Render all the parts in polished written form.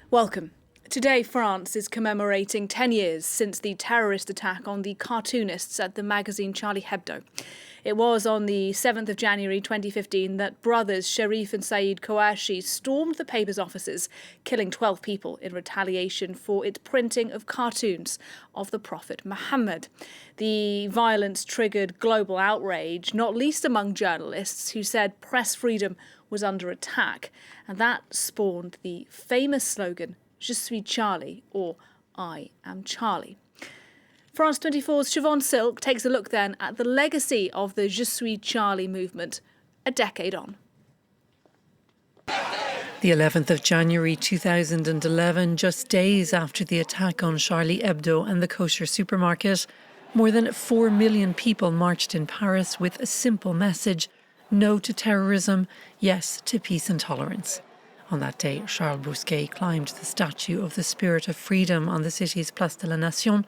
Welcome. Today, France is commemorating 10 years since the terrorist attack on the cartoonists at the magazine Charlie Hebdo. It was on the 7th of January 2015 that brothers Sharif and Saeed Kouachi stormed the paper's offices, killing 12 people in retaliation for its printing of cartoons of the Prophet Muhammad. The violence triggered global outrage, not least among journalists who said press freedom was under attack, and that spawned the famous slogan, Je suis Charlie, or I am Charlie. France 24's Siobhan Silk takes a look then at the legacy of the Je suis Charlie movement a decade on. The 11th of January 2011, just days after the attack on Charlie Hebdo and the kosher supermarket, more than 4 million people marched in Paris with a simple message: no to terrorism, yes to peace and tolerance. On that day, Charles Bousquet climbed the statue of the Spirit of Freedom on the city's Place de la Nation.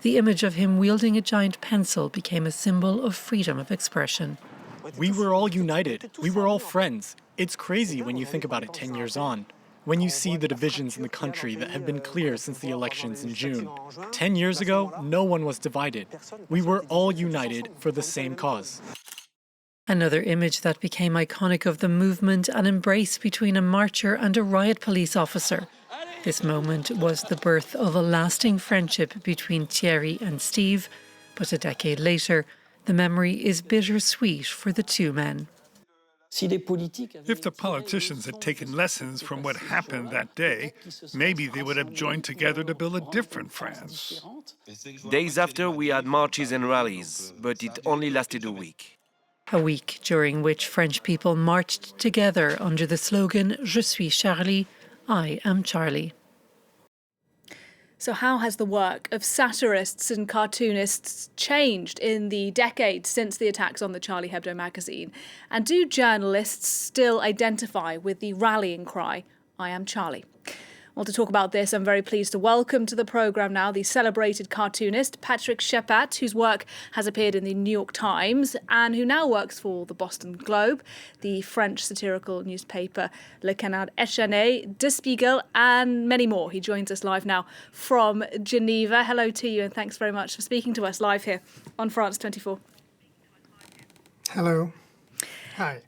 The image of him wielding a giant pencil became a symbol of freedom of expression. We were all united. We were all friends. It's crazy when you think about it 10 years on. When you see the divisions in the country that have been clear since the elections in June. 10 years ago, no one was divided. We were all united for the same cause. Another image that became iconic of the movement, an embrace between a marcher and a riot police officer. This moment was the birth of a lasting friendship between Thierry and Steve, but a decade later, the memory is bittersweet for the two men. If the politicians had taken lessons from what happened that day, maybe they would have joined together to build a different France. Days after, we had marches and rallies, but it only lasted a week. A week during which French people marched together under the slogan Je suis Charlie, I am Charlie. So how has the work of satirists and cartoonists changed in the decades since the attacks on the Charlie Hebdo magazine? And do journalists still identify with the rallying cry, I am Charlie? Well, to talk about this, I'm very pleased to welcome to the programme now the celebrated cartoonist Patrick Chappatte, whose work has appeared in the New York Times and who now works for the Boston Globe, the French satirical newspaper Le Canard Enchaîné, Der Spiegel, and many more. He joins us live now from Geneva. Hello to you, and thanks very much for speaking to us live here on France 24. Hello. Hi.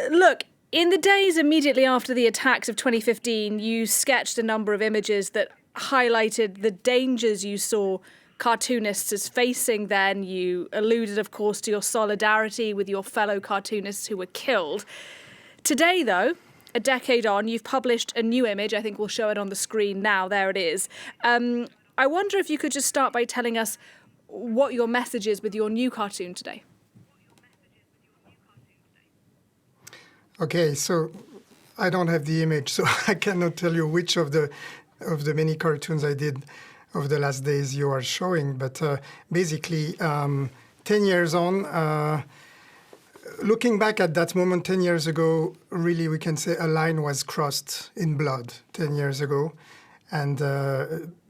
Look, in the days immediately after the attacks of 2015, you sketched a number of images that highlighted the dangers you saw cartoonists as facing then. You alluded, of course, to your solidarity with your fellow cartoonists who were killed. Today, though, a decade on, you've published a new image. I think we'll show it on the screen now. There it is. I wonder if you could just start by telling us what your message is with your new cartoon today. Okay, so I don't have the image, so I cannot tell you which of the many cartoons I did over the last days you are showing. But basically, 10 years on, looking back at that moment 10 years ago, really we can say a line was crossed in blood 10 years ago. And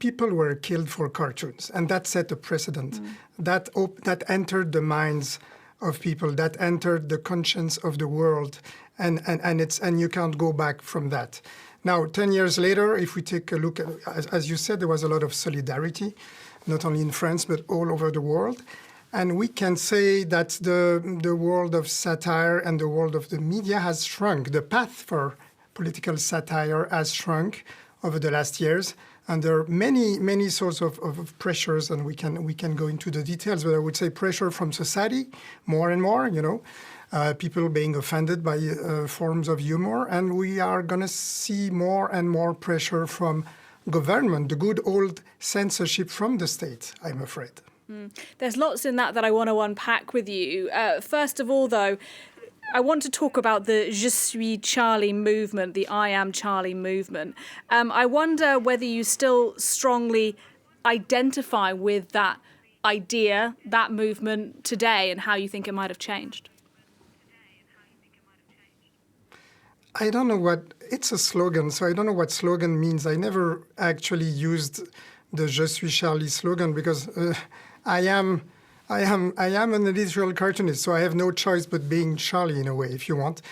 people were killed for cartoons. And that set a precedent. That entered the minds of people, that entered the conscience of the world. And you can't go back from that. Now, 10 years later, if we take a look at, as you said, there was a lot of solidarity, not only in France, but all over the world. And we can say that the world of satire and the world of the media has shrunk. The path for political satire has shrunk over the last years. And there are many sorts of pressures, and we can go into the details, but I would say pressure from society, more and more, people being offended by forms of humor, and we are going to see more and more pressure from government, the good old censorship from the state, I'm afraid. There's lots in that I want to unpack with you. First of all, though, I want to talk about the Je suis Charlie movement, the I am Charlie movement. I wonder whether you still strongly identify with that idea, that movement today, and how you think it might have changed. I don't know it's a slogan, so I don't know what slogan means. I never actually used the Je suis Charlie slogan because I am an literal cartoonist, so I have no choice but being Charlie in a way, if you want.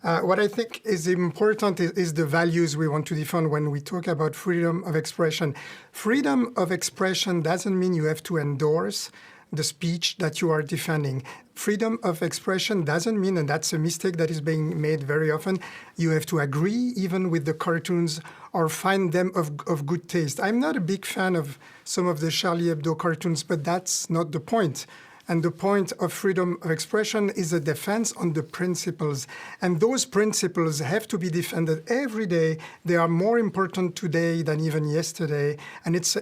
What I think is important is the values we want to defend when we talk about freedom of expression. Freedom of expression doesn't mean you have to endorse the speech that you are defending. Freedom of expression doesn't mean, and that's a mistake that is being made very often, you have to agree even with the cartoons or find them of good taste. I'm not a big fan of some of the Charlie Hebdo cartoons, but that's not the point. And the point of freedom of expression is a defense on the principles. And those principles have to be defended every day. They are more important today than even yesterday. And it's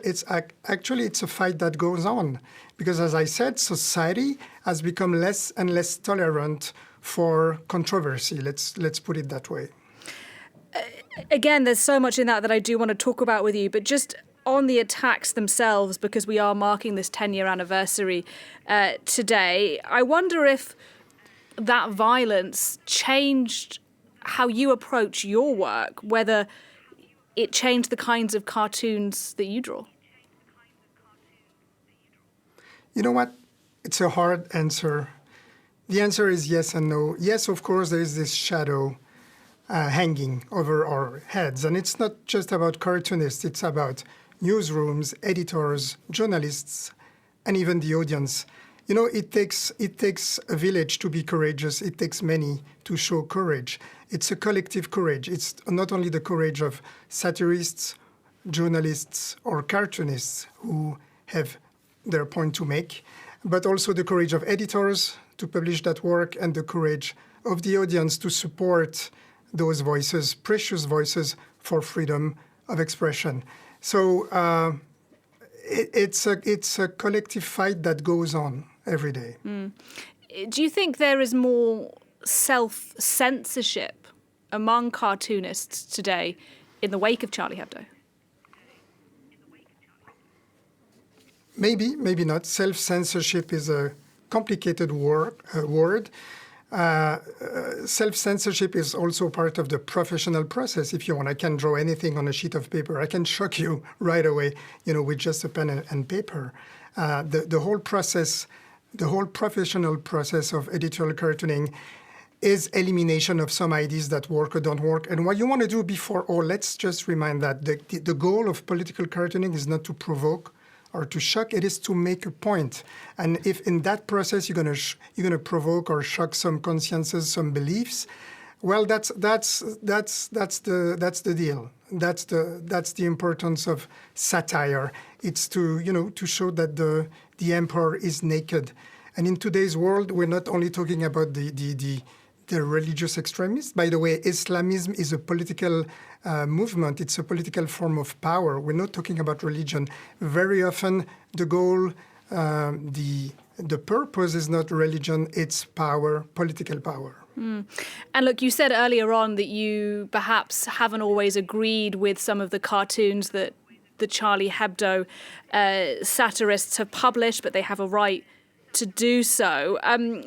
actually a fight that goes on. Because as I said, society has become less and less tolerant for controversy. Let's put it that way. Again, there's so much in that I do want to talk about with you, but just on the attacks themselves, because we are marking this 10-year anniversary today, I wonder if that violence changed how you approach your work, whether it changed the kinds of cartoons that you draw. You know what? It's a hard answer. The answer is yes and no. Yes, of course, there is this shadow hanging over our heads. And it's not just about cartoonists. It's about newsrooms, editors, journalists, and even the audience. You know, it takes a village to be courageous. It takes many to show courage. It's a collective courage. It's not only the courage of satirists, journalists, or cartoonists who have their point to make, but also the courage of editors to publish that work and the courage of the audience to support those voices, precious voices for freedom of expression. So it's a collective fight that goes on every day. Do you think there is more self-censorship among cartoonists today in the wake of Charlie Hebdo? Maybe, maybe not. Self-censorship is a complicated word. Self-censorship is also part of the professional process. If you want, I can draw anything on a sheet of paper. I can shock you right away, with just a pen and paper. The whole process, the whole professional process of editorial cartooning is elimination of some ideas that work or don't work. And what you want to do before all, let's just remind that the goal of political cartooning is not to provoke or to shock, it is to make a point. And if in that process you're gonna provoke or shock some consciences, some beliefs, well, that's the deal. That's the importance of satire. It's to show that the emperor is naked. And in today's world, we're not only talking about the religious extremists. By the way, Islamism is a political movement. It's a political form of power. We're not talking about religion. Very often, the goal, the purpose is not religion, it's power, political power. And look, you said earlier on that you perhaps haven't always agreed with some of the cartoons that the Charlie Hebdo satirists have published, but they have a right to do so.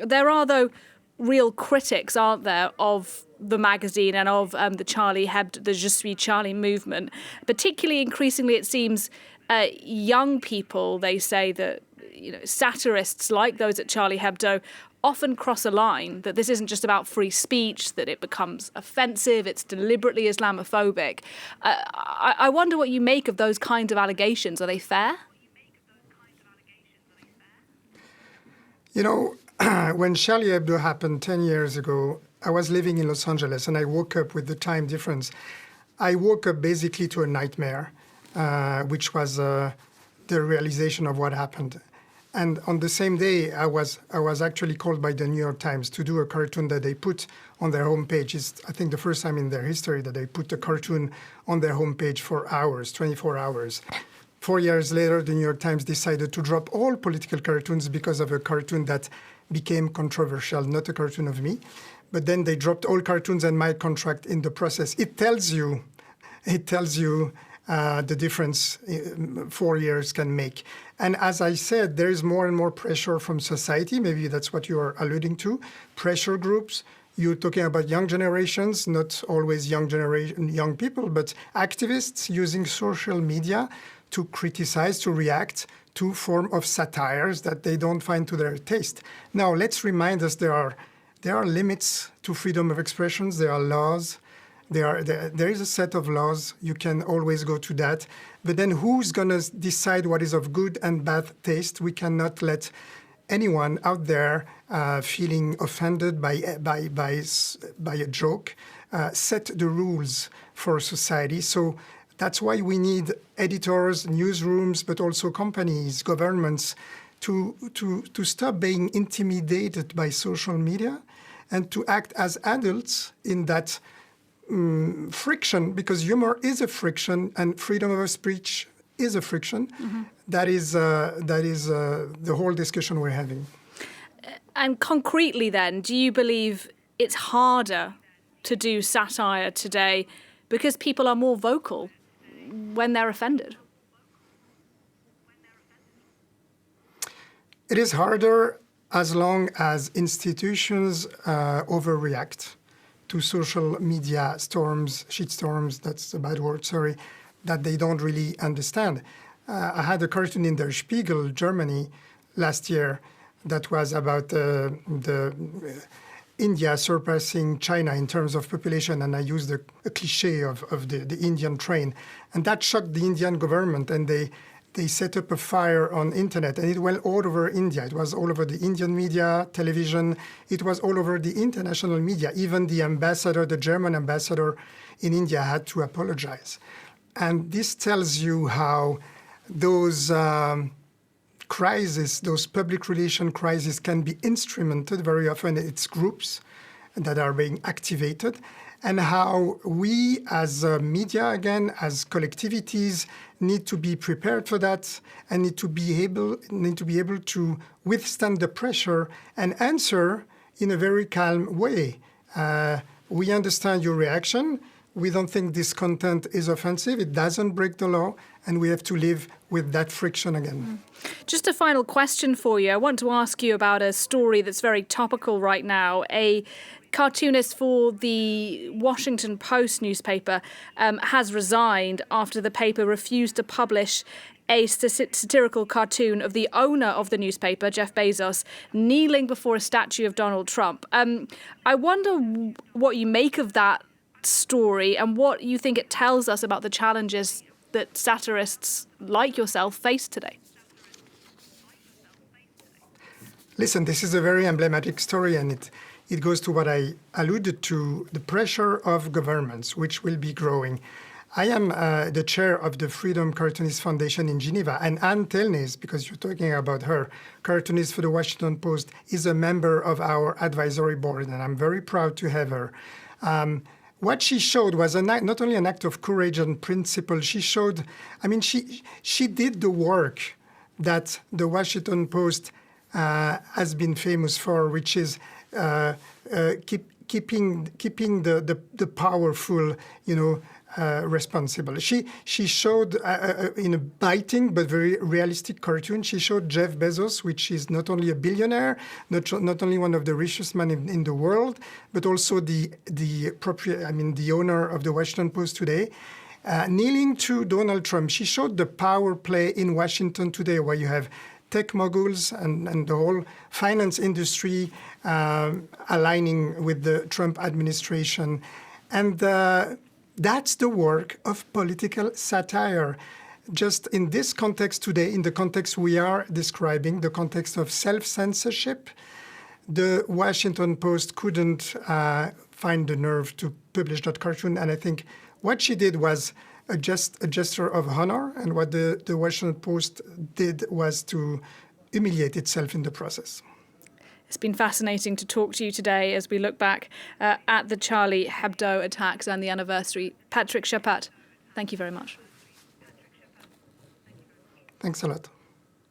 There are, though, real critics, aren't there, of the magazine and of the Charlie Hebdo, the Je suis Charlie movement. Particularly, increasingly, it seems young people, they say that satirists like those at Charlie Hebdo often cross a line, that this isn't just about free speech, that it becomes offensive, it's deliberately Islamophobic. I wonder what you make of those kinds of allegations. Are they fair? When Charlie Hebdo happened 10 years ago, I was living in Los Angeles and I woke up with the time difference. I woke up basically to a nightmare, which was the realization of what happened. And on the same day, I was actually called by the New York Times to do a cartoon that they put on their homepage. It's, I think, the first time in their history that they put a cartoon on their homepage for hours, 24 hours. 4 years later, the New York Times decided to drop all political cartoons because of a cartoon that became controversial, not a cartoon of me. But then they dropped all cartoons and my contract in the process. It tells you the difference 4 years can make. And as I said, there is more and more pressure from society. Maybe that's what you are alluding to. Pressure groups. You're talking about young generations, not always young people, but activists using social media to criticize, to react to form of satires that they don't find to their taste. Now, let's remind us there there are limits to freedom of expressions. There are laws. There is a set of laws. You can always go to that. But then who's going to decide what is of good and bad taste? We cannot let anyone out there feeling offended by a joke set the rules for society. So that's why we need editors, newsrooms, but also companies, governments, to stop being intimidated by social media and to act as adults in that friction, because humor is a friction and freedom of speech is a friction. Mm-hmm. That is the whole discussion we're having. And concretely then, do you believe it's harder to do satire today because people are more vocal when they're offended? It is harder as long as institutions overreact to social media storms, shitstorms, that's a bad word, sorry, that they don't really understand. I had a cartoon in Der Spiegel, Germany, last year that was about the India surpassing China in terms of population, and I used a cliche of the Indian train. And that shocked the Indian government, and they set up a fire on internet, and it went all over India. It was all over the Indian media, television. It was all over the international media. Even the ambassador, the German ambassador in India, had to apologize. And this tells you how those crises, those public relation crises, can be instrumented. Very often it's groups that are being activated, and how we as media, again, as collectivities, need to be prepared for that and need to be able to withstand the pressure and answer in a very calm way. We understand your reaction. We don't think this content is offensive. It doesn't break the law, and we have to live with that friction again. Just a final question for you. I want to ask you about a story that's very topical right now. A cartoonist for the Washington Post newspaper has resigned after the paper refused to publish a satirical cartoon of the owner of the newspaper, Jeff Bezos, kneeling before a statue of Donald Trump. I wonder what you make of that story and what you think it tells us about the challenges that satirists like yourself face today. Listen, this is a very emblematic story, and it goes to what I alluded to, the pressure of governments, which will be growing. I am the chair of the Freedom Cartoonist Foundation in Geneva, and Anne Telnes, because you're talking about her, cartoonist for the Washington Post, is a member of our advisory board, and I'm very proud to have her. What she showed was not only an act of courage and principle. She showed, she did the work that the Washington Post has been famous for, which is keeping the powerful, responsible. She showed in a biting but very realistic cartoon. She showed Jeff Bezos, which is not only a billionaire, not only one of the richest men in the world, but also the owner of the Washington Post today, kneeling to Donald Trump. She showed the power play in Washington today, where you have tech moguls and the whole finance industry aligning with the Trump administration. And that's the work of political satire. Just in this context today, in the context we are describing, the context of self-censorship, the Washington Post couldn't find the nerve to publish that cartoon. And I think what she did was a gesture of honor, and what the Washington Post did was to humiliate itself in the process. It's been fascinating to talk to you today as we look back at the Charlie Hebdo attacks and the anniversary. Patrick Chappatte, thank you very much. Thanks a lot.